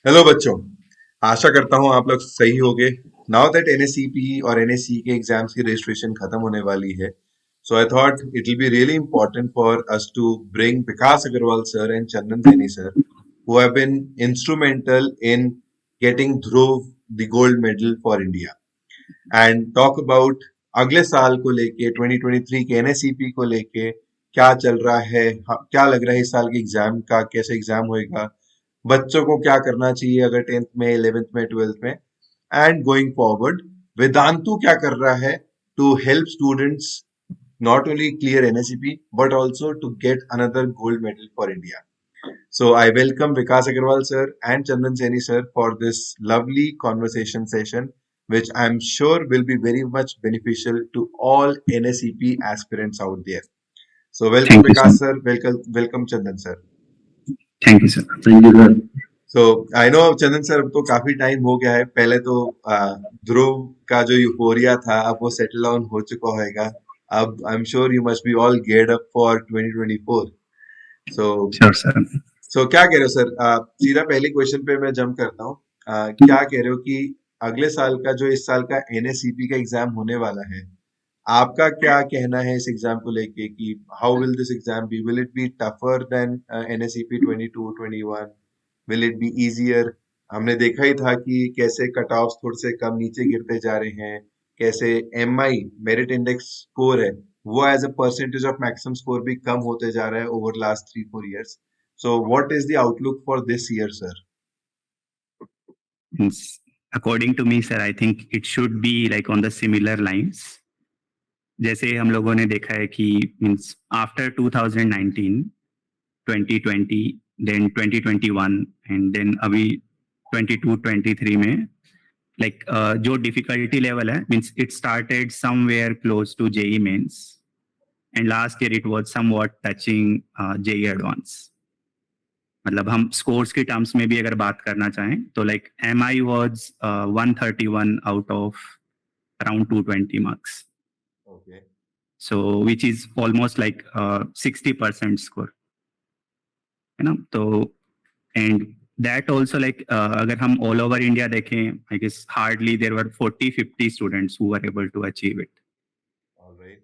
Hello बच्चों। आशा करता हूँ आप लोग सही होंगे। नाउ दैट एनएससीपी और एनएससी के एग्जाम्स की रजिस्ट्रेशन खत्म होने वाली है, so I thought it will be really important for us to bring Vikas Agarwal sir and Chandan Saini sir, who have been instrumental in getting Dhruv the gold medal for India, and talk about अगले साल को लेके 2023 के NSCP को लेके क्या चल रहा है, क्या लग रहा है इस साल के एग्जाम का, कैसे एग्जाम होएगा, बच्चों को क्या करना चाहिए अगर 10th में, 11th में, 12th में, एंड गोइंग फॉरवर्ड वेदांतु क्या कर रहा है to help students not only clear NSCP but also to get another gold medal for India. So I welcome Vikas Agarwal sir and Chandan Saini sir for this lovely conversation session, which I'm sure will be very much beneficial to all NSCP aspirants out there. So welcome Thank you, sir. Vikas sir, welcome Chandan sir. Thank you, sir. Thank you sir. So I know Chandan sir, अब तो काफी time हो गया है। पहले तो ध्रुव का जो यूफोरिया था अब वो सेटल डाउन हो चुका होगा। अब आई am sure you must be all geared up for 2024। So Sure, sir. क्या कह रहे हो सर? सीधा पहले क्वेश्चन पे मैं जंप करता हूँ। क्या कह रहे हो कि अगले साल का जो इस साल का एनएससीपी का एग्जाम होने वाला है, आपका क्या कहना है इस एग्जाम को लेके कि how will this exam be? Will it be tougher than NSCP 22 21? Will it be easier? हमने देखा ही था कि कैसे कट ऑफ्स थोड़े से कम नीचे गिरते जा रहे हैं, कैसे एमआई मेरिट इंडेक्स स्कोर है वो as a percentage of maximum score भी कम होते जा रहा है over last 3-4 years. So what is the outlook for this year, sir? According to me, sir, I think it should be like on the similar lines. जैसे हम लोगों ने देखा है कि means after 2019, 2020, then 2021 and then अभी 22, 23 में like जो डिफिकल्टी लेवल है means it started somewhere close to JEE mains and last year it was somewhat touching JEE advance. मतलब हम स्कोर्स के टर्म्स में भी अगर बात करना चाहें तो like MI was 131 out of around 220 marks, Okay. So which is almost like 60% score, है ना। तो एंड दैट ऑल्सो लाइक अगर हम ऑल ओवर इंडिया देखें I guess hardly there were 40-50 students who were able to achieve it. All right.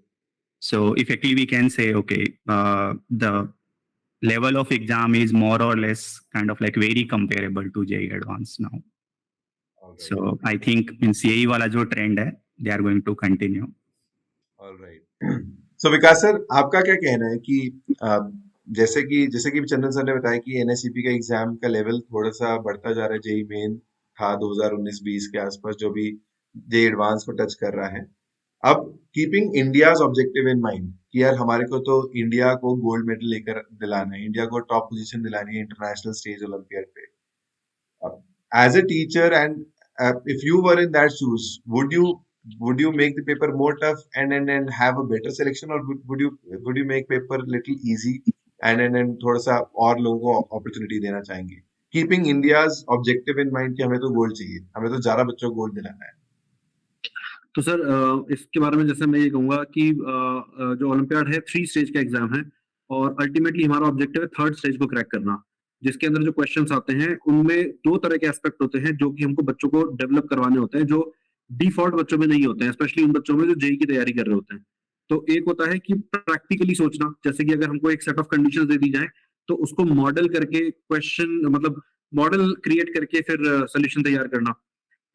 So effectively we can say okay, the level of exam is more or less kind of like very comparable to JEE Advanced now. All right. So I think in CAE वाला जो trend है they are going to continue. All right. So Vikas sir, आपका क्या कहना है कि जैसे कि चंदन सर ने बताया कि एनएससीपी का एग्जाम का लेवल थोड़ा सा बढ़ता जा रहा है। जेई मेन था 2019-20 के आसपास, जो भी जेई एडवांस को टच कर रहा है। अब keeping India's objective in mind कि यार हमारे को तो इंडिया को गोल्ड मेडल लेकर दिलाना है, इंडिया को टॉप पोजीशन दिलानी है इंटरनेशनल स्टेज ओलंपियाड पे। As a teacher, and if you were in that shoes, would you make the paper more tough and have a better selection, or would you make paper little easy and थोड़ा सा और लोगों को opportunity देना चाहेंगे, keeping India's objective in mind कि हमें तो गोल्ड चाहिए, हमें तो ज्यादा बच्चों को गोल्ड दिलाना है। तो सर इसके बारे में जैसे मैं ये कहूँगा कि जो ओलंपियाड है 3 स्टेज का एग्जाम है और अल्टीमेटली हमारा ऑब्जेक्टिव है 3rd स्टेज को क्रैक करना, जिसके अंदर जो क्वेश्चंस आते हैं उनमें 2 तरह के एस्पेक्ट होते हैं जो कि हमको बच्चों को डेवलप करवाने होते हैं, जो डिफॉल्ट बच्चों में नहीं होते हैं, स्पेशली उन बच्चों में जो जेई की तैयारी कर रहे होते हैं। तो एक होता है कि प्रैक्टिकली सोचना, जैसे कि अगर हमको एक सेट ऑफ कंडीशंस दे दी जाए तो उसको मॉडल करके क्वेश्चन मतलब मॉडल क्रिएट करके फिर सोल्यूशन तैयार करना।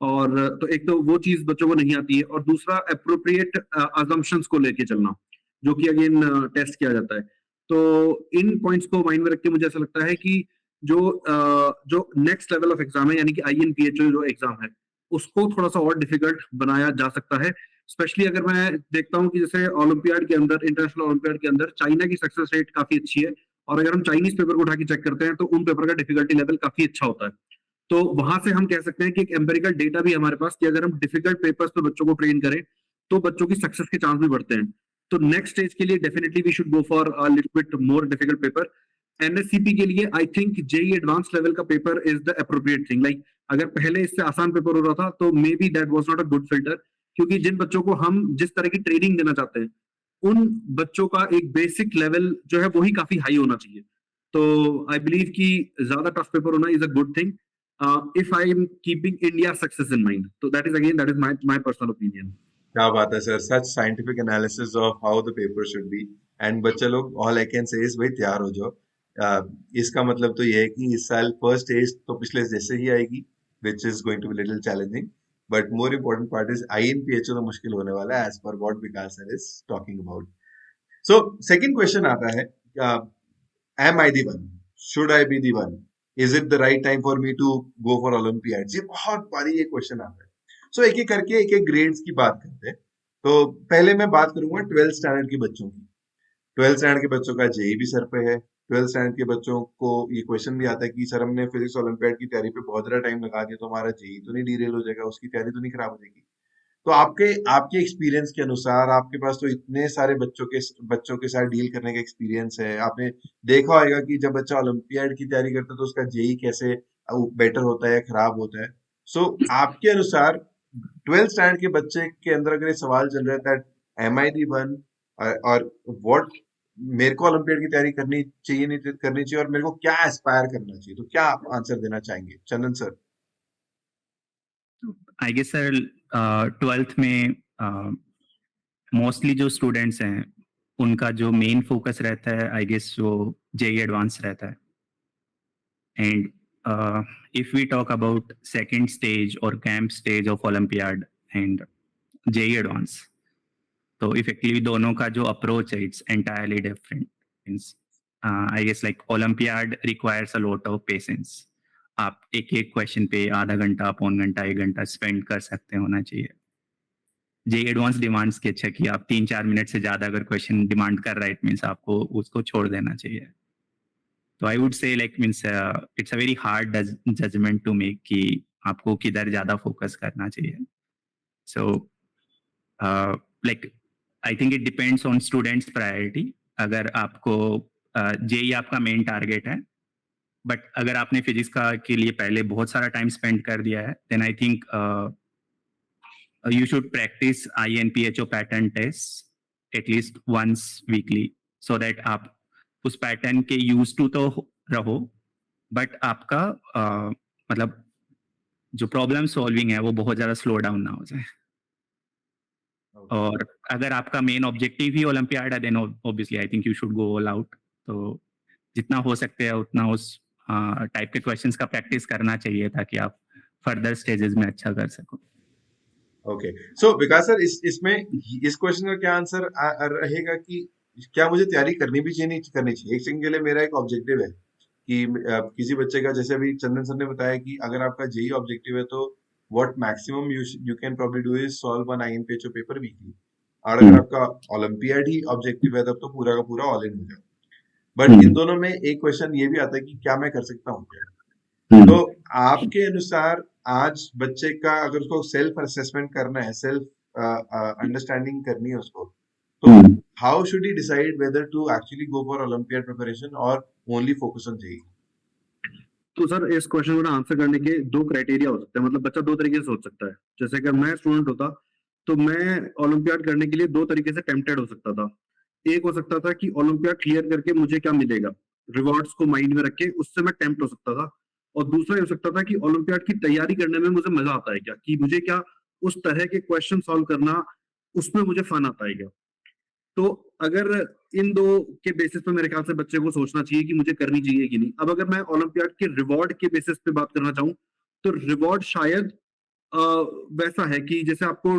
और तो एक तो वो चीज बच्चों को नहीं आती है, और दूसरा अप्रोप्रिएट अजम्पशंस को लेके चलना, जो कि अगेन टेस्ट किया जाता है। तो इन पॉइंट्स को माइंड में रख के मुझे ऐसा लगता है कि जो नेक्स्ट लेवल ऑफ एग्जाम है यानी कि INPHO जो एग्जाम है उसको थोड़ा सा और डिफिकल्ट बनाया जा सकता है। स्पेशली अगर मैं देखता हूँ कि जैसे ओलंपियाड के अंदर, इंटरनेशनल ओलंपियाड के अंदर चाइना की सक्सेस रेट काफी अच्छी है, और अगर हम चाइनीज पेपर को उठा के चेक करते हैं तो उन पेपर का डिफिकल्टी लेवल काफी अच्छा होता है। तो वहां से हम कह सकते हैं कि एक एम्पेरिकल डेटा भी हमारे पास कि अगर हम डिफिकल्ट पेपर्स पे बच्चों को ट्रेन करें तो बच्चों की सक्सेस के चांस भी बढ़ते हैं। तो नेक्स्ट स्टेज के लिए definitely we should go for a little bit more difficult paper. NSCP के लिए I think JEE advance level का paper is the appropriate thing. Like अगर पहले इससे आसान पेपर हो रहा था तो maybe that was not a good filter, क्योंकि जिन बच्चों को हम जिस तरह की ट्रेनिंग देना चाहते हैं उन बच्चों का एक बेसिक लेवल जो है वही काफी हाई होना चाहिए। तो आई बिलीव कि ज्यादा टफ पेपर होना is a good thing. if I am keeping India's success in mind. So that is my personal opinion. क्या बात है sir, such scientific analysis of how the paper should be. And बच्चे लोग, all I can say is भाई तैयार हो जाओ। इसका मतलब तो ये है कि इस साल फर्स्ट टेस्ट तो पिछले जैसे ही आएगी, which is going to be little challenging, but more important part is INPHO तो मुश्किल होने वाला है, as per what Vikas sir is talking about. So second question आता है, am I the one? Should I be the one? Is it the right time for me to go for Olympiads? ये बहुत बारी ये क्वेश्चन आता है। सो एक एक करके एक एक ग्रेड्स की बात करते हैं। तो पहले मैं बात करूंगा 12th स्टैंडर्ड के बच्चों की। 12th स्टैंडर्ड के बच्चों का जेई भी सर पे है। 12th स्टैंडर्ड के बच्चों को ये क्वेश्चन भी आता है कि सर हमने फिजिक्स ओलंपियाड की तैयारी पे बहुत ज्यादा टाइम लगा दिया, तो हमारा जेई तो नहीं डीरेल हो जाएगा, उसकी तैयारी तो नहीं खराब हो जाएगी? तो आपके आपके एक्सपीरियंस के अनुसार, आपके पास तो इतने सारे बच्चों के साथ डील करने का एक्सपीरियंस है, आपने देखा होगा कि जब बच्चा ओलंपियाड की तैयारी करता है तो उसका जेई कैसे बेटर होता है, खराब होता है। सो आपके अनुसार 12th स्टैंडर्ड के बच्चे के अंदर अगर ये सवाल चल रहा है that am I the one, और व्हाट, मेरे को ओलंपियाड की तैयारी करनी चाहिए नहीं करनी चाहिए, और मेरे को क्या एस्पायर करना चाहिए, तो क्या आप आंसर देना चाहेंगे Chandan sir? I guess sir 12th में मोस्टली जो स्टूडेंट्स हैं उनका जो मेन फोकस रहता है आई गेस वो जेई एडवांस रहता है। And if we talk about second stage or camp stage of Olympiad and JEE Advance, तो effectively दोनों का जो approach है it's entirely different. I guess like Olympiad requires a lot of patience. आप एक एक क्वेश्चन पे आधा घंटा, पौन घंटा, 1 घंटा स्पेंड कर सकते होना चाहिए। JEE Advance डिमांड्स की अच्छा कि आप 3-4 मिनट से ज्यादा अगर क्वेश्चन डिमांड कर रहा है, इट मीन्स आपको उसको छोड़ देना चाहिए। तो I would say like means it's a very hard judgement to make कि आपको किधर ज्यादा फोकस करना चाहिए। So like I think it depends on students priority. अगर आपको जेई आपका मेन टारगेट है, बट अगर आपने फिजिक्स का के लिए पहले बहुत सारा टाइम स्पेंड कर दिया है, then I think you should practice INPHO pattern tests at least once weekly so that आप उस पैटर्न के यूज टू तो रहो, बट आपका मतलब जो प्रॉब्लम सॉल्विंग है वो बहुत ज्यादा स्लो डाउन ना हो जाए। और अगर आपका मेन ऑब्जेक्टिव ही ओलंपियाड है, then obviously I think you should go all out. तो जितना हो सकते हैं उतना उस टाइप के क्वेश्चंस का प्रैक्टिस करना चाहिए ताकि आप फर्दर स्टेजेस में अच्छा कर सको। ओके, सो विकास सर, इसमें इस क्वेश्चन का क्या आंसर रहेगा कि क्या मुझे तैयारी करनी भी चाहिए, नहीं करनी चाहिए? एक सिंह के लिए मेरा एक ऑब्जेक्टिव है कि किसी बच्चे का, जैसे अभी चंदन सर ने बताया कि अगर आपका जेई ऑब्जेक्टिव है तो what maximum you can probably do is solve one INPHO paper weekly. और अगर आपका ओलंपियाड ही ऑब्जेक्टिव है तब तो पूरा का पूरा ऑल इन हो जाए। बट इन दोनों में एक क्वेश्चन ये भी आता है कि क्या मैं कर सकता हूँ क्या? तो आपके अनुसार आज बच्चे का अगर उसको सेल्फ असेसमेंट करना है, सेल्फ अंडरस्टैंडिंग करनी है उसको, तो how should he decide whether to actually go for Olympiad preparation और ओनली फोकस ऑन जेईई? तो सर इस क्वेश्चन को आंसर करने के 2 क्राइटेरिया हो सकते हैं, मतलब बच्चा 2 तरीके से सोच सकता है। जैसे अगर मैं स्टूडेंट होता तो मैं ओलंपियाड करने के लिए 2 तरीके से टेम्पटेड हो सकता था। एक हो सकता था कि ओलंपियाड क्लियर करके मुझे क्या मिलेगा, रिवॉर्ड्स को माइंड में रख के उससे मैं टेम्प्ट हो सकता था। और दूसरा ये हो सकता था कि ओलंपियाड की तैयारी करने में मुझे मजा आता है क्या, कि मुझे क्या उस तरह के क्वेश्चन सॉल्व करना, उसमें मुझे फन आता है क्या। तो अगर इन 2 के बेसिस पे मेरे ख्याल से बच्चे को सोचना चाहिए कि मुझे करनी चाहिए कि नहीं। अब अगर मैं ओलंपियाड के रिवॉर्ड के बेसिस पे बात करना चाहूँ तो रिवॉर्ड शायद वैसा है कि जैसे आपको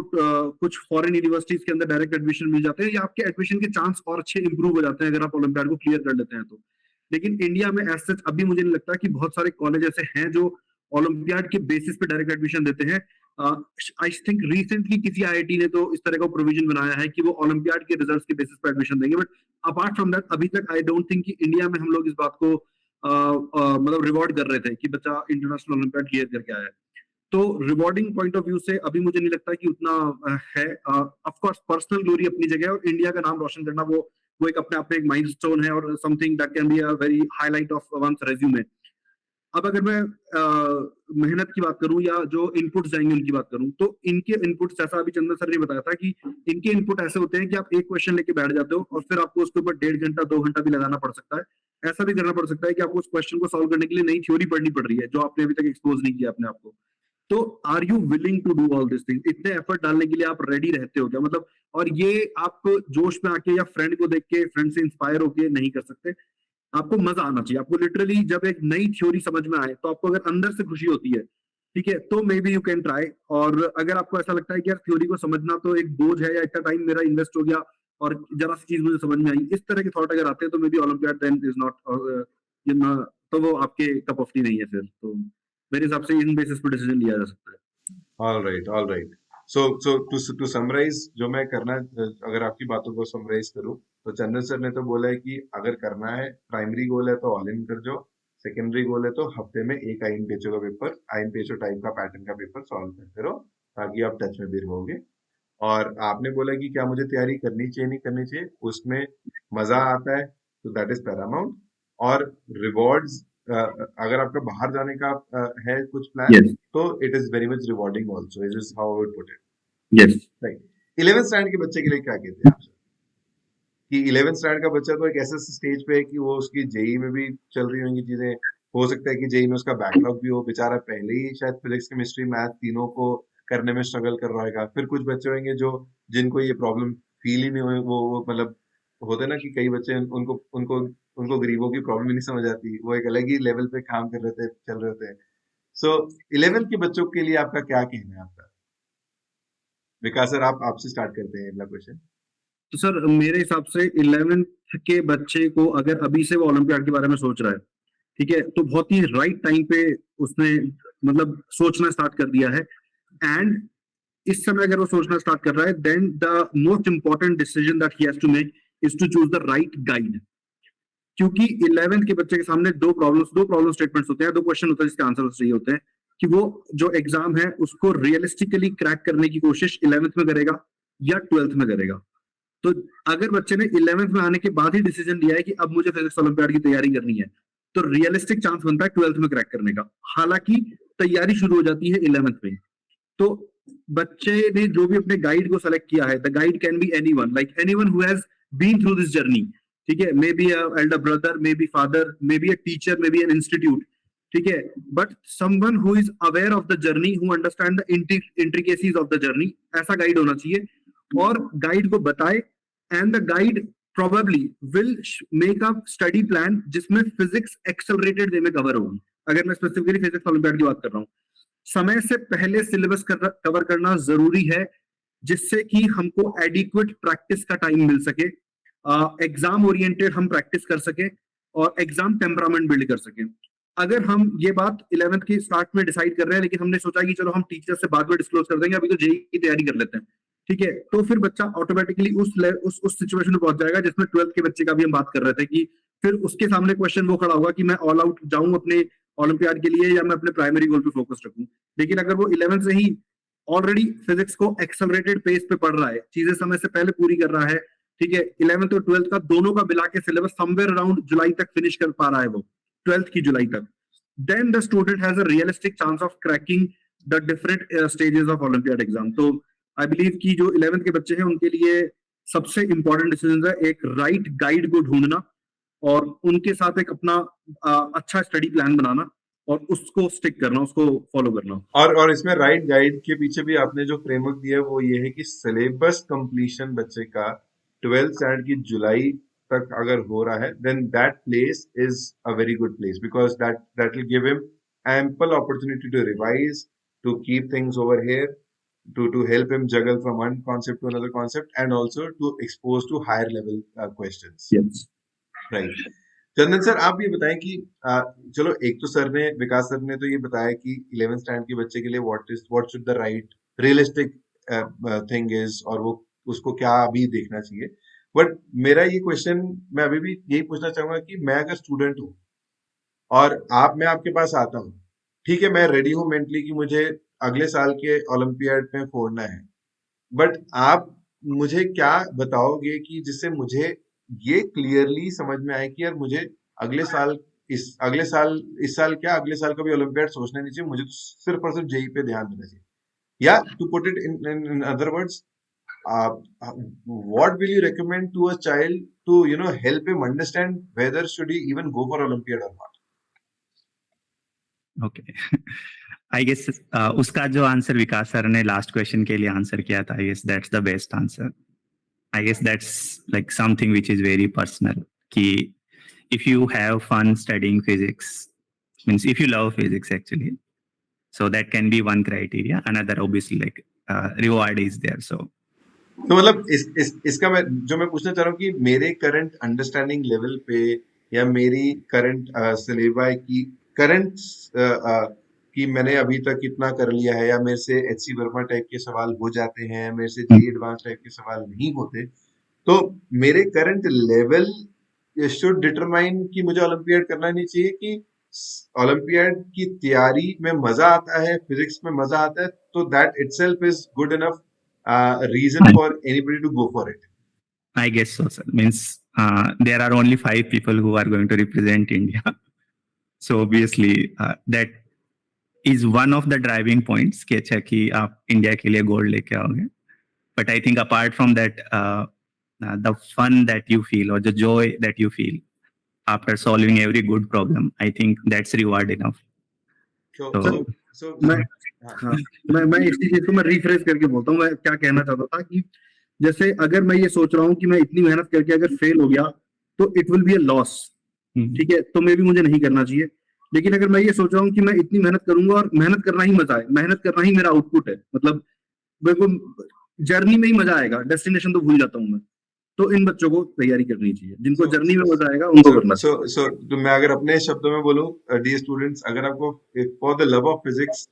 कुछ फॉरेन यूनिवर्सिटीज के अंदर डायरेक्ट एडमिशन मिल जाते हैं, या आपके एडमिशन के चांस और अच्छे इंप्रूव हो जाते हैं अगर आप ओलंपियाड को क्लियर कर लेते हैं तो। लेकिन इंडिया में एज सच अभी मुझे नहीं लगता कि बहुत सारे कॉलेज ऐसे हैं जो ओलंपियाड के बेसिस पे डायरेक्ट एडमिशन देते हैं। आई थिंक रिसेंटली किसी IIT ने तो इस तरह का प्रोविजन बनाया है कि वो ओलंपियाड के रिजल्ट्स के बेसिस पे एडमिशन देंगे। बट अपार्ट फ्रॉम दैट अभी तक आई डोंट थिंक कि इंडिया में हम लोग इस बात को मतलब रिवॉर्ड कर रहे थे कि बच्चा इंटरनेशनल ओलंपियाड क्लियर करके आया है। तो रिवॉर्डिंग पॉइंट ऑफ व्यू से अभी मुझे नहीं लगता कि उतना है। ऑफ कोर्स पर्सनल ग्लोरी अपनी जगह है और इंडिया का नाम रोशन करना वो एक अपने आप में एक माइलस्टोन है और something that can be a very highlight of one's resume. अब अगर मैं मेहनत की बात करूं या जो इनपुट्स जाएंगे उनकी बात करूं, तो इनके इनपुट्स, जैसा अभी चंदन सर ने बताया था कि इनके इनपुट ऐसे होते हैं कि आप एक क्वेश्चन लेके बैठ जाते हो और फिर आपको उसके ऊपर 1.5 घंटा 2 घंटा भी लगाना पड़ सकता है। ऐसा भी करना पड़ सकता है कि आपको उस क्वेश्चन को सॉल्व करने के लिए नई थ्योरी पढ़नी पड़ रही है जो आपने अभी तक एक्सपोज नहीं किया अपने आप को। तो are you willing to do all this thing? इतने एफर्ट डालने के लिए आप रेडी रहते हो क्या? मतलब, और ये आप जोश में आके या फ्रेंड को देख के, फ्रेंड से इंस्पायर होके नहीं कर सकते। आपको मजा आना चाहिए। आपको लिटरली जब एक नई थ्योरी समझ में आए तो आपको अगर अंदर से खुशी होती है, ठीक है, तो may be you can try. और अगर आपको ऐसा लगता है कि यार थ्योरी को समझना तो एक बोझ है, या इतना टाइम मेरा इन्वेस्ट हो गया और जरा सी चीज मुझे समझ में आई, इस तरह के थॉट अगर आते हैं तो maybe Olympiad then is not, तो वो आपके कप ऑफ टी नहीं है फिर। तो मेरे हिसाब से इन बेसिस पे डिसीजन लिया जा सकता है। All right, all right. So to summarise, जो मैं करना, अगर आपकी बातों को समराइज करूं, तो चंदन सर ने तो बोला है कि अगर करना है, प्राइमरी गोल है तो ऑल इन कर जाओ, सेकेंडरी गोल है तो हफ्ते में एक आईएनपीएचओ का पेपर, आईएनपीएचओ टाइप का पैटर्न का पेपर सॉल्व करते रहो, ताकि आप टच में भी रहोगे। और आपने बोला कि क्या मुझे तैयारी करनी चाहिए नहीं करनी चाहिए, उसमें मजा आता है तो दैट इज पैरामाउंट। और रिवॉर्ड्स, अगर आपका बाहर जाने का है कुछ प्लान, यस, तो it is very much rewarding also, is how I would put it. Yes. Right. 11th standard के बच्चे के लिए क्या कहते हैं आप सर? कि 11th स्टैंडर्ड का बच्चा तो एक ऐसे स्टेज पे है कि वो उसकी जेई में भी चल रही होंगी चीजें, हो सकता है कि जेई में उसका बैकलॉग भी हो, बेचारा पहले ही शायद फिजिक्स केमिस्ट्री मैथ तीनों को करने में स्ट्रगल कर रहा होगा। फिर कुछ बच्चे होंगे जो, जिनको ये प्रॉब्लम फील ही नहीं हुई, वो मतलब होते हैं ना कि कई बच्चे, उनको उनको उनको गरीबों की प्रॉब्लम ही नहीं समझ आती, वो एक अलग ही लेवल पे काम कर रहे थे, चल रहे थे। सो 11th के बच्चों के लिए आपका क्या कहना है आपका? विकास सर, आप आपसे स्टार्ट करते हैं अगला क्वेश्चन। तो सर मेरे हिसाब से 11th के बच्चे को अगर अभी से वो ओलंपियाड के बारे में सोच रहा है, ठीक है, तो बहुत ही राइट टाइम पे उसने मतलब सोचना स्टार्ट कर दिया है। एंड इस समय अगर वो सोचना स्टार्ट कर रहा है, then the most important decision that he has to make is to choose the right guide. क्योंकि 11th के बच्चे के सामने दो प्रॉब्लम स्टेटमेंट्स होते हैं, दो क्वेश्चन होता है जिसके आंसर चाहिए होते हैं, कि वो जो एग्जाम है उसको रियलिस्टिकली क्रैक करने की कोशिश 11th में करेगा या 12th में करेगा। तो अगर बच्चे ने 11th में आने के बाद ही डिसीजन लिया है कि अब मुझे फिजिक्स ओलंपियाड की तैयारी करनी है, तो रियलिस्टिक चांस बनता है 12th में क्रैक करने का। हालांकि तैयारी शुरू हो जाती है 11th में। तो बच्चे ने जो भी अपने गाइड को सेलेक्ट किया है, the guide can be anyone, like anyone who has been through this journey, ठीक है, may be a elder brother, may be father, may be a teacher, may be an institute, ठीक है, but someone who is aware of the journey, who understand the intricacies of the journey, ऐसा guide होना चाहिए। और guide को बताए, and the guide probably will make a study plan जिसमें physics accelerated वे में कवर होगी। अगर मैं स्पेसिफिकली फिजिक्स ओलंपियाड की बात कर रहा हूँ, समय से पहले सिलेबस कवर करना जरूरी है, जिससे कि हमको एडिक्वेट प्रैक्टिस का टाइम मिल सके, एग्जाम ओरिएंटेड हम प्रैक्टिस कर सके और एग्जाम टेम्परामेंट बिल्ड कर सके। अगर हम ये बात 11th के स्टार्ट में डिसाइड कर रहे हैं, लेकिन हमने सोचा कि चलो हम टीचर से बाद में डिस्क्लोज कर देंगे, अभी तो जेई की तैयारी कर लेते हैं, ठीक है, तो फिर बच्चा ऑटोमेटिकली उस सिचुएशन में पहुंच जाएगा जिसमें 12th के बच्चे का भी हम बात कर रहे थे, कि फिर उसके सामने क्वेश्चन वो खड़ा होगा कि मैं ऑल आउट जाऊं अपने ओलंपियाड के लिए या मैं अपने प्राइमरी गोल पे फोकस रखूं। लेकिन अगर वो 11th से ही ऑलरेडी फिजिक्स को एक्सेलरेटेड पेस पे पढ़ रहा है, चीजें समय से पहले पूरी कर रहा है, ठीक है, 11th और 12th का दोनों का मिला के सिलेबस समवेयर अराउंड जुलाई तक फिनिश कर पा रहा है वो, 12th की जुलाई तक, then the student has a realistic chance of cracking the different stages of Olympiad exam. तो I believe कि जो 11th के बच्चे हैं उनके लिए सबसे इंपॉर्टेंट डिसीजन है एक राइट गाइड को ढूंढना और उनके साथ एक अपना अच्छा स्टडी प्लान बनाना और उसको स्टिक करना, उसको फॉलो करना। और इसमें राइट गाइड के पीछे भी आपने जो फ्रेमवर्क दिया है वो ये है कि सिलेबस कंप्लीशन बच्चे का 12th स्टैंडर्ड की जुलाई तक अगर हो रहा है, then that place is a very good place, because that will give him ample opportunity to revise, to keep things over here, to help him juggle from one concept to another concept, and also to expose to higher level questions. Yes. Right. Chandan sir, आप ये बताएं कि चलो, एक तो sir ने, विकास sir ने तो ये बताया कि 11th स्टैंडर्ड के बच्चे के लिए what should the right realistic thing is, और वो उसको क्या अभी देखना चाहिए। बट मेरा ये क्वेश्चन, मैं अभी भी यही पूछना चाहूंगा कि मैं अगर स्टूडेंट हूँ और मैं आपके पास आता हूँ, ठीक है, मैं रेडी हूँ मेंटली कि मुझे अगले साल के ओलंपियाड में फोड़ना है, बट आप मुझे क्या बताओगे कि जिससे मुझे ये क्लियरली समझ में आए कि यार मुझे अगले साल इस साल क्या अगले साल का भी ओलंपियाड सोचना नहीं चाहिए, मुझे तो सिर्फ और सिर्फ जेई पे ध्यान देना चाहिए, या to put it in other words, what will you recommend to a child to help him understand whether should he even go for Olympiad or not? Okay I guess उसका जो आंसर विकास सर ने last question के लिए answer किया था, I guess that's the best answer. I guess that's like something which is very personal कि if you have fun studying physics, means if you love physics actually, so that can be one criteria. Another obviously like reward is there. So तो मतलब इसका मैं पूछना चाह रहा हूँ कि मेरे करंट अंडरस्टैंडिंग लेवल पे या मेरी करंट सिलेबा की करंट कि मैंने अभी तक कितना कर लिया है, या मेरे से एचसी वर्मा टाइप के सवाल हो जाते हैं, मेरे से जे एडवांस टाइप के सवाल नहीं होते, तो मेरे करंट लेवल शुड डिटरमाइन कि मुझे ओलंपियाड करना नहीं चाहिए, कि ओलंपियाड की तैयारी में मजा आता है, फिजिक्स में मजा आता है, तो that itself is good enough reason for anybody to go for it. I guess so, sir. Means there are only 5 people who are going to represent India. So obviously that is one of the driving points कि अच्छा कि आप India के लिए gold लेके आओगे. But I think apart from that, the fun that you feel or the joy that you feel after solving every good problem, I think that's reward enough. So मैं इसी चीज को मैं रिफ्रेश करके बोलता हूँ. मैं क्या कहना चाहता था कि जैसे अगर मैं ये सोच रहा हूँ कि मैं इतनी मेहनत करके अगर फेल हो गया तो it will be a loss, ठीक है, तो मे भी मुझे नहीं करना चाहिए. लेकिन अगर मैं ये सोच रहा हूँ कि मैं इतनी मेहनत करूंगा और मेहनत करना ही मजा है, मेहनत करना ही मेरा आउटपुट है, मतलब मेरे को जर्नी में ही मजा आएगा, डेस्टिनेशन तो भूल जाता हूँ मैं, तो इन बच्चों को तैयारी करनी चाहिए. जिनको जर्नी में मजा आएगा उनको करना चाहिए. तो मैं अगर अपने शब्दों में बोलूं, डियर स्टूडेंट्स, अगर आपको for the love of physics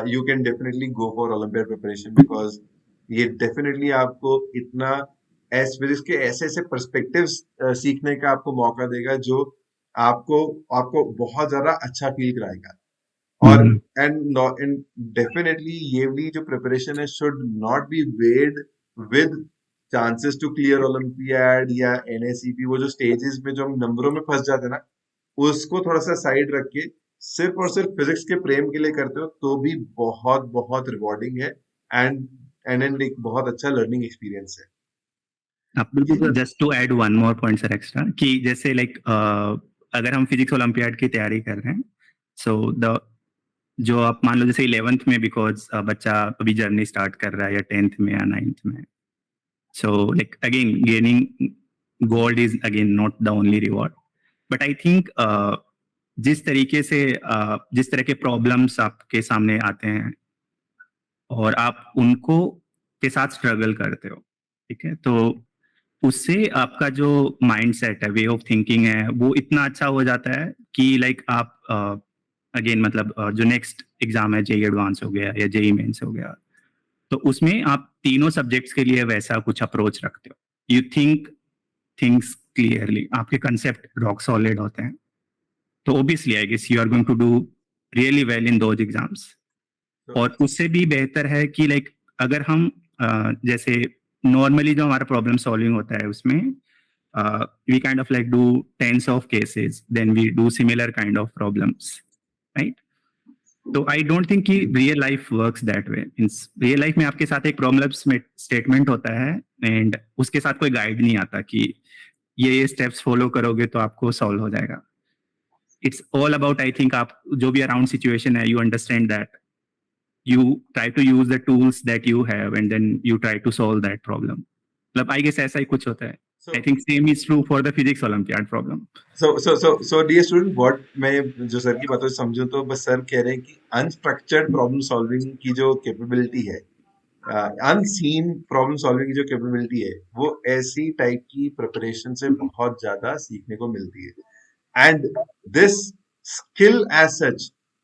you can definitely go for Olympiad preparation, because ये definitely आपको इतना फिजिक्स के ऐसे पर्सपेक्टिव्स सीखने का आपको मौका देगा जो आपको बहुत ज्यादा अच्छा फील कराएगा. और एंड डेफिनेटली ये भी जो प्रिपरेशन है should not be weighed with chances to clear Olympiad या NSEP. वो जो स्टेजेस में जो हम नंबरों में फंस जाते हैं ना, उसको थोड़ा सा साइड रख के सिर्फ और सिर्फ फिजिक्स के प्रेम के लिए करते हो तो भी बहुत बहुत रिवॉर्डिंग है, एंड एक बहुत अच्छा लर्निंग एक्सपीरियंस है. Just to add one more point sir extra कि जैसे लाइक अगर हम फिजिक्स ओलंपियाड की तैयारी कर रहे हैं, सो द जो आप मान लो जैसे 11th में, बिकॉज बच्चा अभी जर्नी स्टार्ट कर रहा है, या 10th में या 9th में, so like again gaining gold is again not the only reward. But I think जिस तरह के प्रॉब्लम्स आपके सामने आते हैं और आप उनको के साथ स्ट्रगल करते हो, ठीक है, तो उससे आपका जो माइंडसेट है, वे ऑफ थिंकिंग है, वो इतना अच्छा हो जाता है कि लाइक आप अगेन मतलब जो नेक्स्ट एग्जाम है, जेईई एडवांस हो गया या जेईई मेंस हो गया, तो उसमें आप तीनों सब्जेक्ट्स के लिए वैसा कुछ अप्रोच रखते हो. यू थिंक थिंग्स क्लियरली, आपके कंसेप्ट रॉक सॉलिड होते हैं, तो obviously I guess you are going to do really well in those exams. और उससे भी बेहतर है कि लाइक अगर हम जैसे नॉर्मली जो हमारा प्रॉब्लम सॉल्विंग होता है उसमें we kind of like do tens of cases, then we do similar kind of problems, right? तो I don't think कि real life works that way. Means real life में आपके साथ एक प्रॉब्लम स्टेटमेंट होता है एंड उसके साथ कोई गाइड नहीं आता कि ये स्टेप्स फॉलो करोगे तो आपको सॉल्व हो जाएगा. It's all about, I think, आप जो भी around situation है, you understand that you try to use the tools that you have and then you try to solve that problem. मतलब I guess ऐसा ही कुछ होता है. I think same is true for the physics Olympiad problem. So dear student, what मैं जो sir की बातों से समझूं तो बस सर कह रहे हैं कि अनस्ट्रक्चर्ड प्रॉब्लम सॉल्विंग की जो कैपेबिलिटी है, अनसीन प्रॉब्लम सॉल्विंग की जो कैपेबिलिटी है, वो ऐसी टाइप की प्रिपरेशन से बहुत ज्यादा सीखने को मिलती है. And this skill as such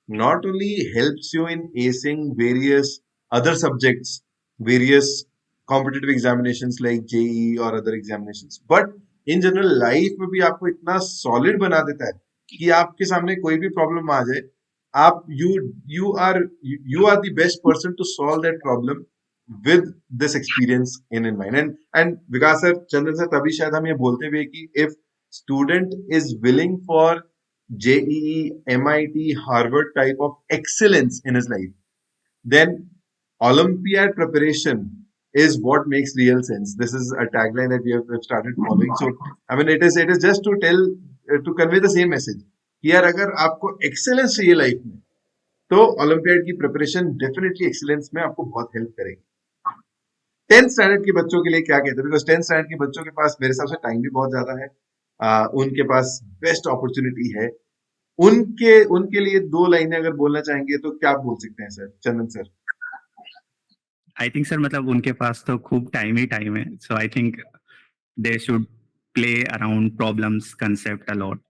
not only helps you in acing various other subjects, various competitive examinations like JEE or other examinations, but in general life में भी आपको इतना solid बना देता है कि आपके सामने कोई भी problem आ जाए, आप you are the best person to solve that problem with this experience in mind. And Vikas sir, Chandan sir, तभी शायद हम ये बोलते भी कि if student is willing for JEE, MIT, Harvard type of excellence in his life, then Olympiad preparation is what makes real sense. This is a tagline that we've started following. So I mean, it is just to tell to convey the same message कि यार अगर आपको excellence चाहिए life में तो olympiad की preparation definitely excellence में आपको बहुत हेल्प करेगी। 10th स्टैंडर्ड के बच्चों के लिए क्या कहते हैं, बिकॉज 10th स्टैंडर्ड के बच्चों के पास मेरे हिसाब से टाइम भी बहुत ज्यादा है, उनके पास बेस्ट अपॉर्चुनिटी है। उनके लिए 2 लाइनें अगर बोलना चाहेंगे तो क्या बोल सकते हैं sir, Chandan sir? I think sir मतलब उनके पास तो खूब टाइम है, so I think they should play around problems concept a lot,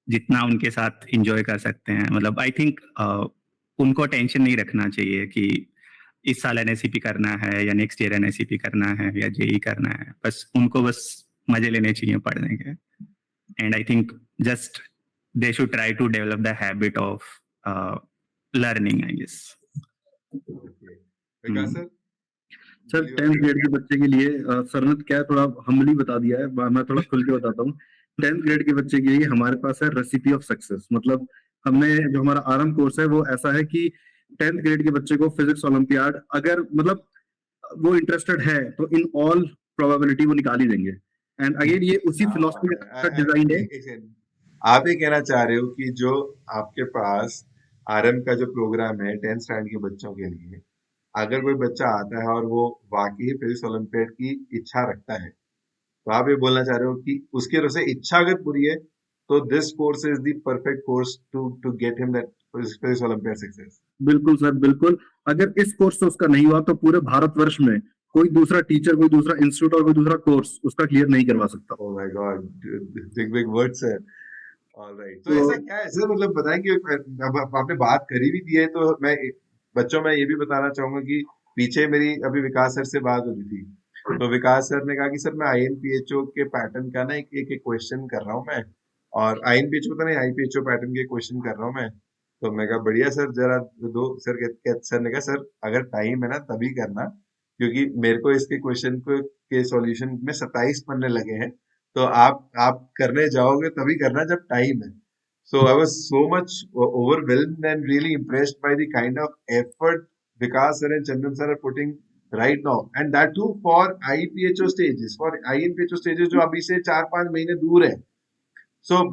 जितना उनके साथ एंजॉय कर सकते हैं। मतलब आई थिंक उनको टेंशन नहीं रखना चाहिए कि इस साल एनएससीपी करना है या नेक्स्ट ईयर एनएससीपी करना है या जेई करना है, बस उनको बस मजे लेने चाहिए पढ़ने के। And I think just they should try to develop the habit of learning, I guess. Vikas sir? Sir 10th grade के बच्चे के लिए सर ने क्या थोड़ा हम्बली बता दिया है, मैं थोड़ा खुल के बताता हूँ। 10th ग्रेड के बच्चे के लिए हमारे पास है रेसिपी ऑफ सक्सेस। मतलब हमने जो हमारा आरंभ कोर्स है वो ऐसा है कि 10th ग्रेड के बच्चे को फिजिक्स ओलंपियाड अगर मतलब वो इंटरेस्टेड है तो इन ऑल प्रोबेबिलिटी वो निकाल ही देंगे। एंड अगेन ये उसी फिलॉसफी का डिजाइन है। आप ये कहना चाह रहे हो कि जो आपके पास आरएम का जो प्रोग्राम है 10th स्टैंडर्ड के बच्चों के लिए, अगर कोई बच्चा आता है और वो वाकई फिजिक्स ओलंपियाड की इच्छा रखता है, तो आप ये बोलना चाह रहे हो कि उसकी तरफ से इच्छा अगर पूरी है तो this course is the perfect course to get him that physics Olympiad success? बिल्कुल सर, बिल्कुल। अगर इस कोर्स से उसका नहीं हुआ तो पूरे भारतवर्ष में कोई दूसरा टीचर, कोई दूसरा इंस्टीट्यूट और कोई दूसरा कोर्स उसका क्लियर नहीं करवा सकता। Oh my God, big words sir. Alright, तो ऐसा क्या है सर, मतलब बताएंगे? अब आपने बात करी भी दी है तो मैं बच्चों में ये भी बताना चाहूंगा कि पीछे मेरी अभी विकास सर से बात हो रही थी, तो विकास सर ने कहा कि सर मैं आईएनपीएचओ के पैटर्न का ना एक क्वेश्चन कर रहा हूँ मैं, और आईएनपीएचओ का नहीं, आईपीएचओ पैटर्न के क्वेश्चन कर रहा हूँ मैं। तो मैं कहा बढ़िया सर, जरा दो सर। सर ने कहा सर अगर टाइम है ना तभी करना, क्योंकि मेरे को इसके क्वेश्चन के सॉल्यूशन में 27 पन्ने लगे हैं, तो आप करने जाओगे तभी करना जब टाइम है। So I was so much overwhelmed and really impressed by the kind of effort Vikas sir and Chandan sir are putting right now, and that too for IPHO stages, for INPHO stages जो अभी से 4-5 महीने दूर है। So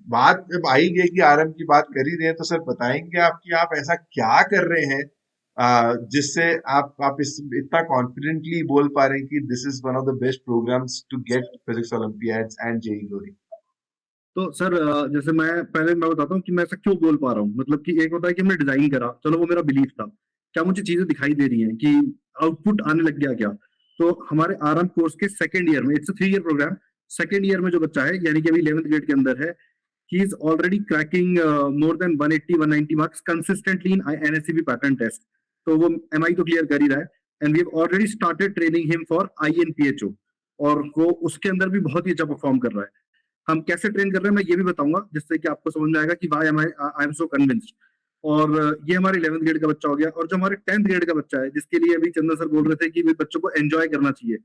बात जब आई गई कि आरएम की बात कर ही रहे हैं, तो सर बताएंगे आप कि आप ऐसा क्या कर रहे हैं जिससे आप इतना कॉन्फिडेंटली बोल पा रहे हैं कि this is one of the best programmes to get physics Olympiads and JEE glory? तो सर जैसे मैं बताता हूँ कि मैं ऐसा क्यों बोल पा रहा हूँ। मतलब कि एक होता है कि हमने डिजाइन करा, चलो वो मेरा बिलीफ था, क्या मुझे चीजें दिखाई दे रही हैं कि आउटपुट आने लग गया क्या। तो हमारे आरएम कोर्स के सेकंड ईयर में, it's 3 year programme, second year में जो बच्चा है यानी कि अभी 11th ग्रेड के अंदर है, he is already cracking more than 180-190 marks consistently in NSCP pattern test. तो वो MI तो क्लियर कर ही रहा है, and we have already started training him for INPHO, और वो उसके अंदर भी बहुत ही अच्छा परफॉर्म कर रहा है। हम कैसे ट्रेन कर रहे हैं मैं ये भी बताऊंगा, जिससे कि आपको समझ में आएगा कि why I am so convinced। और ये हमारे 11th ग्रेड का बच्चा हो गया। और जो हमारे 10th ग्रेड का बच्चा है, जिसके लिए अभी चंदन सर बोल रहे थे कि बच्चों को एंजॉय करना चाहिए,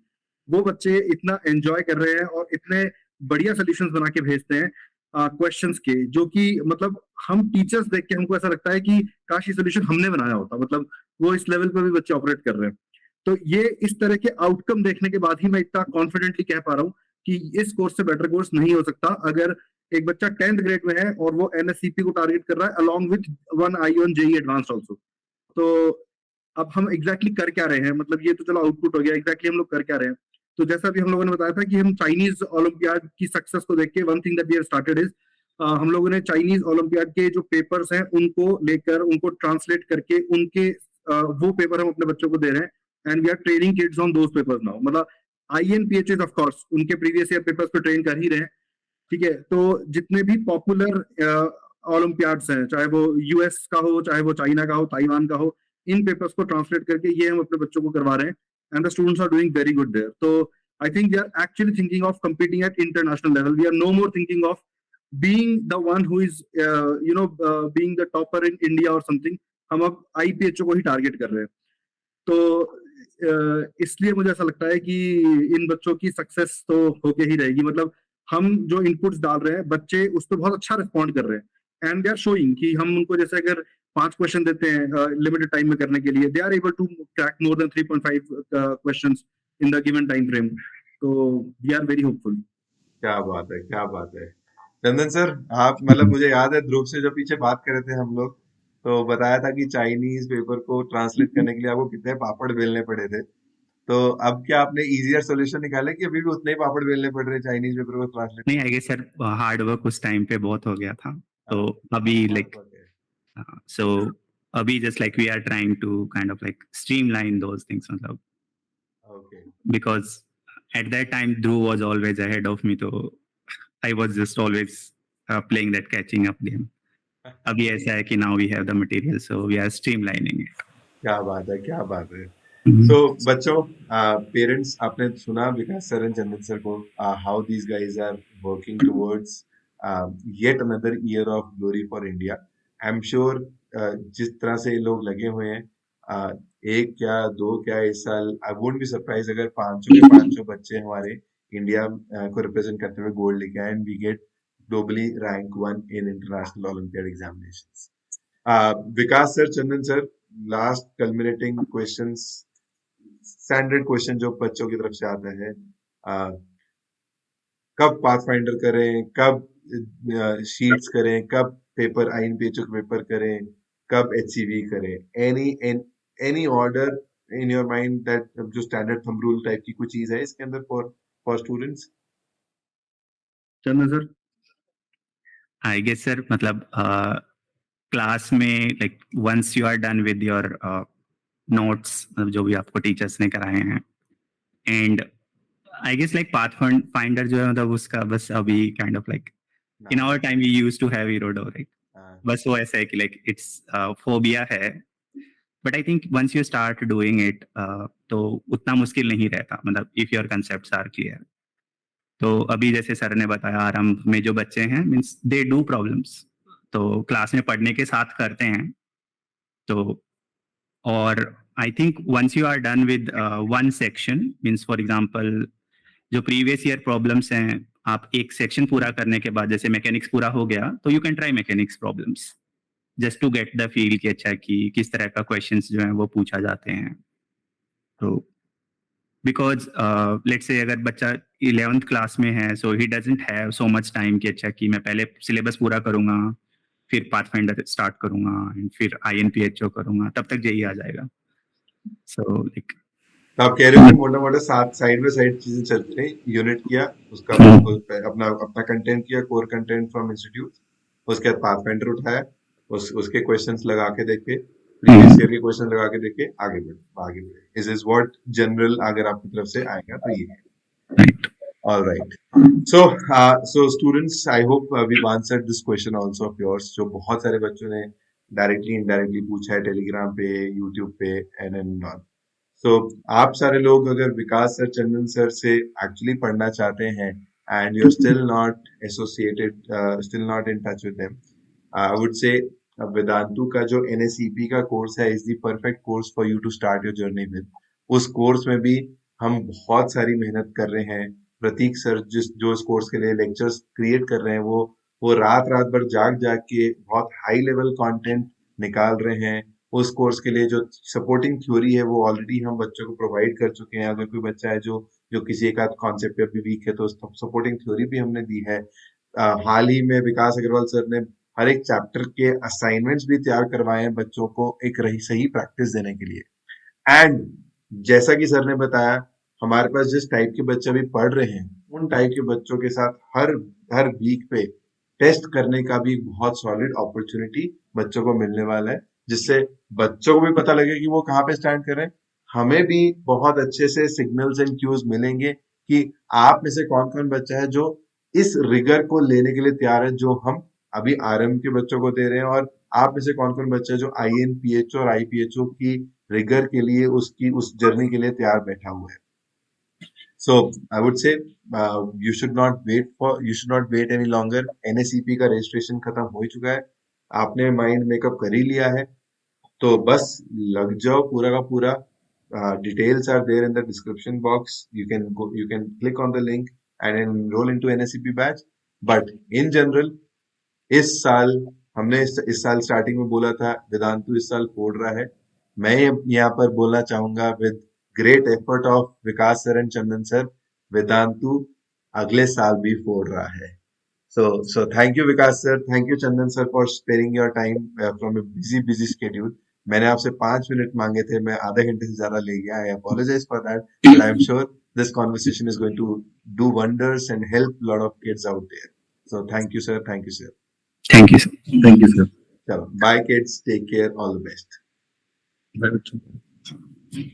वो बच्चे इतना एंजॉय कर रहे हैं और इतने बढ़िया सोल्यूशंस बना के भेजते हैं क्वेश्चंस के, जो कि मतलब हम टीचर्स देख के हमको ऐसा लगता है कि काश ये सोल्यूशन हमने बनाया होता। मतलब वो इस लेवल पे भी बच्चे ऑपरेट कर रहे हैं। तो ये इस तरह के आउटकम देखने के बाद ही मैं इतना कॉन्फिडेंटली कह पा रहा हूँ कि इस कोर्स से बेटर कोर्स नहीं हो सकता। अगर एक बच्चा 10th ग्रेड में है और वो एनएससीपी को टारगेट कर रहा है along with 1 I on JEE advanced also, तो अब हम एग्जैक्टली कर क्या रहे हैं, मतलब ये तो चलो आउटपुट हो गया, एग्जैक्टली हम लोग कर क्या रहे हैं। तो जैसा भी हम लोगों ने बताया था कि हम चाइनीज ओलंपियाड की सक्सेस को देख के one thing that we have started is, हम लोगों ने चाइनीज ओलंपियाड के जो पेपर्स हैं उनको लेकर, उनको ट्रांसलेट करके उनके वो पेपर हम अपने बच्चों को दे रहे हैं, and we are training kids on those papers now. मतलब आईएनपीएचएस ऑफ कोर्स उनके प्रीवियस ईयर पेपर्स पे ट्रेन कर ही रहे हैं, ठीक है। तो जितने भी पॉपुलर ओलंपियाड्स हैं, चाहे वो यूएस का हो, चाहे वो चाइना का हो, ताइवान का हो, इन पेपर्स को ट्रांसलेट करके ये हम अपने बच्चों को करवा रहे हैं, and the students are doing very good there. So I think they are actually thinking of competing at international level. We are no more thinking of being the one who is being the topper in India or something. हम अब IPHO को ही target कर रहे हैं। तो इसलिए मुझे ऐसा लगता है कि इन बच्चों की सक्सेस तो होके ही रहेगी। मतलब हम जो इनपुट्स डाल रहे हैं, बच्चे उस पर बहुत अच्छा रिस्पॉन्ड कर रहे हैं, एंड दे आर शोइंग कि हम उनको, जैसे अगर 5 क्वेश्चन देते हैं लिमिटेड टाइम में करने के लिए, they are able to crack more than 3.5 questions in the given time frame. तो वी आर वेरी होपफुल। क्या बात है, क्या बात है। चंदन सर, आप मतलब मुझे याद है ध्रुव से जो पीछे बात कर रहे थे हम लोग, तो बताया था कि चाइनीज पेपर को ट्रांसलेट करने के लिए आपको कितने पापड़ बेलने पड़े थे। तो अब क्या आपने इजियर सॉल्यूशन निकाला कि अभी भी उतने ही पापड़ बेलने पड़ रहे हैं चाइनीज पेपर को ट्रांसलेट नहीं, करने I guess sir hard work उस टाइम पे बहुत हो गया था, तो अभी बहुत लाइक बहुत है। so abhi just like we are trying to kind of like streamline those things matlab, okay because at that time Dhruv was always ahead of me, so I was just always playing that catching up game. Abhi aisa hai ki now we have the material, so we are streamlining it. क्या बात है, क्या बात है। Mhm. So बच्चों, parents, आपने सुना Vikas sir and Chandan sir को, how these guys are working towards yet another year of glory for India. I am sure जिस तरह से ये लोग लगे हुए हैं, एक क्या दो क्या इस साल, आई वोंट बी सरप्राइज अगर 500 के 500 बच्चे हमारे इंडिया को रिप्रेजेंट करते हुए गोल्ड लेके आए and we get globally rank 1 in international Olympiad examinations. Vikas sir, Chandan sir, last culminating questions, standard question जो बच्चों की तरफ से आता है, कब पाथफाइंडर करें, कब शीट्स करें, कब पेपर आईएनपीएचओ पेपर करें, कब एचसीवी करें, any order in your mind that जो स्टैंडर्ड थंब रूल टाइप की कोई चीज है इसके अंदर for students? Chandan sir. I guess sir matlab class में like once you are done with your notes जो भी आपको टीचर्स ने कराए हैं, and I guess like pathfinder जो है मतलब उसका बस अभी kind of like in our time we used to have Erodo, right? बस वो ऐसा है कि like it's phobia है, but I think once you start doing it तो उतना मुश्किल नहीं रहता, मतलब if your concepts are clear। तो अभी जैसे सर ने बताया आरंभ में जो बच्चे हैं मीन्स दे डू प्रॉब्लम्स, तो क्लास में पढ़ने के साथ करते हैं। तो और I think once you are done with one section means for example जो प्रीवियस ईयर प्रॉब्लम्स हैं, आप एक सेक्शन पूरा करने के बाद जैसे मैकेनिक्स पूरा हो गया तो you can try mechanics problems just to get the feel कि अच्छा कि किस तरह का क्वेश्चंस जो हैं वो पूछा जाते हैं। तो बिकॉज लेट्स से अगर बच्चा 11th क्लास में है, so he doesn't have so much time कि अच्छा कि मैं पहले सिलेबस पूरा करूंगा फिर पाथफाइंडर स्टार्ट करूंगा एंड फिर आईएनपीएचओ करूंगा, तब तक जेई आ जाएगा। सो लाइक तो आप कह रहे हो कि मोटा मोटा साइड बाय साइड चीजें चलती रही, यूनिट किया, उसका अपना अपना कंटेंट किया, कोर कंटेंट फ्रॉम इंस्टीट्यूट, उसके बाद पाथफाइंडर उठाया, उसके क्वेश्चंस लगा के देखे, प्रीवियस ईयर के क्वेश्चन लगा के देखे, आगे बढ़े। इज व्हाट जनरल अगर आपकी तरफ से आएगा तो ये है। All right. So students, I hope we've answered this question also of yours, जो बहुत सारे बच्चों ने directly indirectly पूछा है टेलीग्राम पे, यूट्यूब पे and on. So आप सारे लोग अगर विकास सर, चंदन सर से actually पढ़ना चाहते हैं and you're still not associated, still not in touch with them, I would say Vedantu का जो NSEP का कोर्स है is the perfect course for you to start your journey with. उस कोर्स में भी हम बहुत सारी मेहनत कर रहे हैं। प्रतीक सर जो इस कोर्स के लिए लेक्चर्स क्रिएट कर रहे हैं, वो रात भर जाग के बहुत हाई लेवल कंटेंट निकाल रहे हैं। उस कोर्स के लिए जो सपोर्टिंग थ्योरी है वो ऑलरेडी हम बच्चों को प्रोवाइड कर चुके हैं। अगर कोई बच्चा है जो किसी एक आध कॉन्सेप्ट पे भी वीक है तो सपोर्टिंग थ्योरी भी हमने दी है। हाल ही में विकास अग्रवाल सर ने हर एक चैप्टर के असाइनमेंट्स भी तैयार करवाए हैं बच्चों को एक सही प्रैक्टिस देने के लिए। एंड जैसा कि सर ने बताया, हमारे पास जिस टाइप के बच्चे अभी पढ़ रहे हैं उन टाइप के बच्चों के साथ हर वीक पे टेस्ट करने का भी बहुत सॉलिड अपॉर्चुनिटी बच्चों को मिलने वाला है, जिससे बच्चों को भी पता लगे कि वो कहाँ पे स्टैंड कर रहे हैं। हमें भी बहुत अच्छे से सिग्नल्स एंड क्यूज मिलेंगे कि आप में से कौन कौन बच्चा है जो इस रिगर को लेने के लिए तैयार है जो हम अभी आरएम के बच्चों को दे रहे हैं, और आप में से कौन कौन बच्चा है जो आईएनपीएचओ और आईपीएचओ की रिगर के लिए उस जर्नी के लिए तैयार बैठा हुआ है। So I would say you should not wait any longer. NSEP का रजिस्ट्रेशन खत्म हो चुका है, आपने माइंड मेकअप कर ही लिया है, तो बस लग जाओ पूरा का पूरा। Details are there in the description box. You can click on the link and enroll into NSEP batch. But in general, इस साल हमने इस साल स्टार्टिंग में बोला था वेदांतु इस साल फोड़ रहा है। मैं यहाँ पर बोलना चाहूंगा with great effort of Vikas sir and Chandan sir, Vedantu अगले साल भी फोड़ रहा है। So thank you Vikas sir, thank you Chandan sir for sparing your time from a busy schedule. मैंने आपसे 5 मिनट मांगे थे, मैं आधे घंटे से ज्यादा ले गया. I apologize for that, but I'm sure this conversation is going to do wonders and help a lot of kids out there. So thank you sir, thank you sir. Thank you, sir. Thank you, sir. Chalo, bye kids, take care, all the best. Very good.